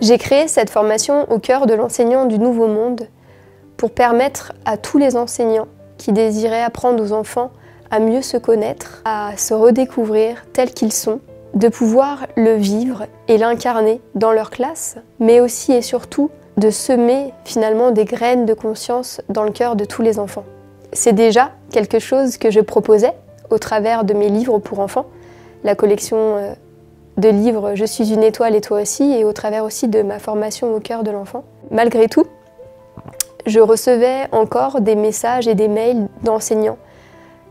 J'ai créé cette formation au cœur de l'enseignant du Nouveau Monde pour permettre à tous les enseignants qui désiraient apprendre aux enfants à mieux se connaître, à se redécouvrir tels qu'ils sont, de pouvoir le vivre et l'incarner dans leur classe, mais aussi et surtout de semer finalement des graines de conscience dans le cœur de tous les enfants. C'est déjà quelque chose que je proposais au travers de mes livres pour enfants, la collection de livres « Je suis une étoile et toi aussi » et au travers aussi de ma formation au cœur de l'enfant. Malgré tout, je recevais encore des messages et des mails d'enseignants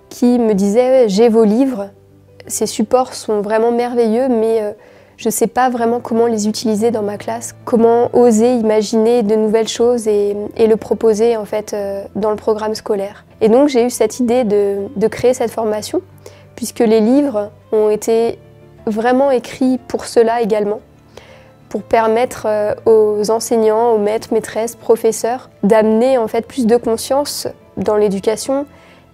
qui me disaient « J'ai vos livres, ces supports sont vraiment merveilleux, mais je ne sais pas vraiment comment les utiliser dans ma classe, comment oser imaginer de nouvelles choses et le proposer en fait dans le programme scolaire. » Et donc j'ai eu cette idée de créer cette formation, puisque les livres ont été vraiment écrits pour cela également, pour permettre aux enseignants, aux maîtres, maîtresses, professeurs d'amener en fait plus de conscience dans l'éducation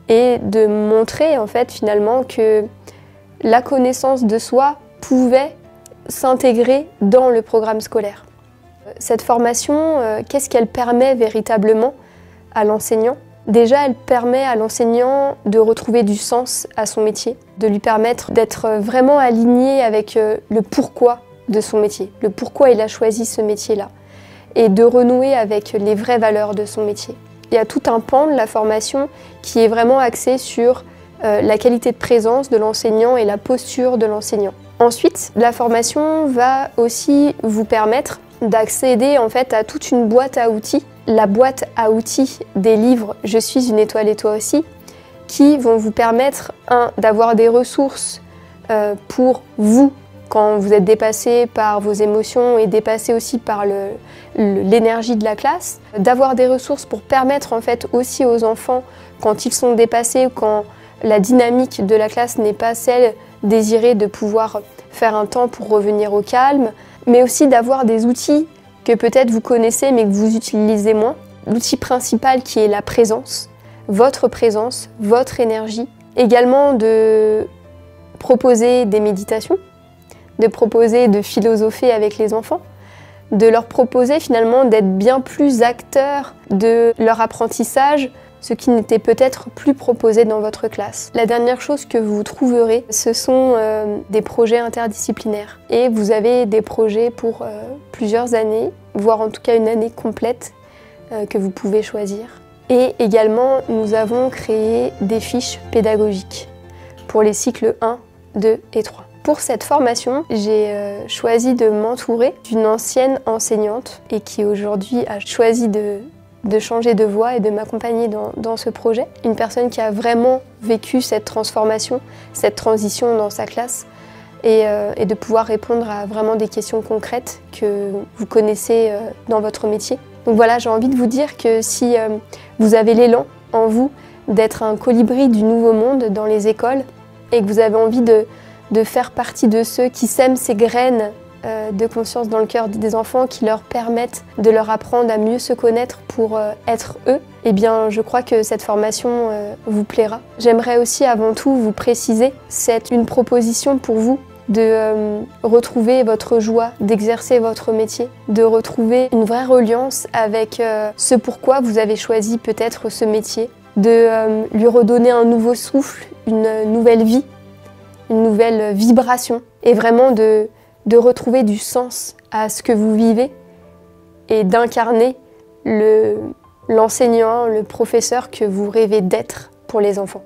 et de montrer en fait finalement que la connaissance de soi pouvait s'intégrer dans le programme scolaire. Cette formation, qu'est-ce qu'elle permet véritablement à l'enseignant ? Déjà, elle permet à l'enseignant de retrouver du sens à son métier, de lui permettre d'être vraiment aligné avec le pourquoi de son métier, le pourquoi il a choisi ce métier-là, et de renouer avec les vraies valeurs de son métier. Il y a tout un pan de la formation qui est vraiment axé sur la qualité de présence de l'enseignant et la posture de l'enseignant. Ensuite, la formation va aussi vous permettre d'accéder en fait à toute une boîte à outils, la boîte à outils des livres « Je suis une étoile et toi aussi », qui vont vous permettre, d'avoir des ressources pour vous quand vous êtes dépassé par vos émotions et dépassé aussi par l'énergie de la classe, d'avoir des ressources pour permettre en fait aussi aux enfants, quand ils sont dépassés ou quand la dynamique de la classe n'est pas celle désirée, de pouvoir faire un temps pour revenir au calme, mais aussi d'avoir des outils que peut-être vous connaissez mais que vous utilisez moins. L'outil principal qui est la présence, votre énergie. Également de proposer des méditations, de proposer de philosopher avec les enfants, de leur proposer finalement d'être bien plus acteurs de leur apprentissage, ce qui n'était peut-être plus proposé dans votre classe. La dernière chose que vous trouverez, ce sont des projets interdisciplinaires. Et vous avez des projets pour plusieurs années, voire en tout cas une année complète que vous pouvez choisir. Et également, nous avons créé des fiches pédagogiques pour les cycles 1, 2 et 3. Pour cette formation, j'ai choisi de m'entourer d'une ancienne enseignante et qui aujourd'hui a choisi de changer de voie et de m'accompagner dans ce projet. Une personne qui a vraiment vécu cette transformation, cette transition dans sa classe et de pouvoir répondre à vraiment des questions concrètes que vous connaissez dans votre métier. Donc voilà, j'ai envie de vous dire que si vous avez l'élan en vous d'être un colibri du nouveau monde dans les écoles et que vous avez envie de faire partie de ceux qui sèment ces graines de conscience dans le cœur des enfants qui leur permettent de leur apprendre à mieux se connaître pour être eux, eh bien je crois que cette formation vous plaira. J'aimerais aussi avant tout vous préciser, c'est une proposition pour vous de retrouver votre joie, d'exercer votre métier, de retrouver une vraie reliance avec ce pourquoi vous avez choisi peut-être ce métier, de lui redonner un nouveau souffle, une nouvelle vie, une nouvelle vibration et vraiment de retrouver du sens à ce que vous vivez et d'incarner l'enseignant, le professeur que vous rêvez d'être pour les enfants.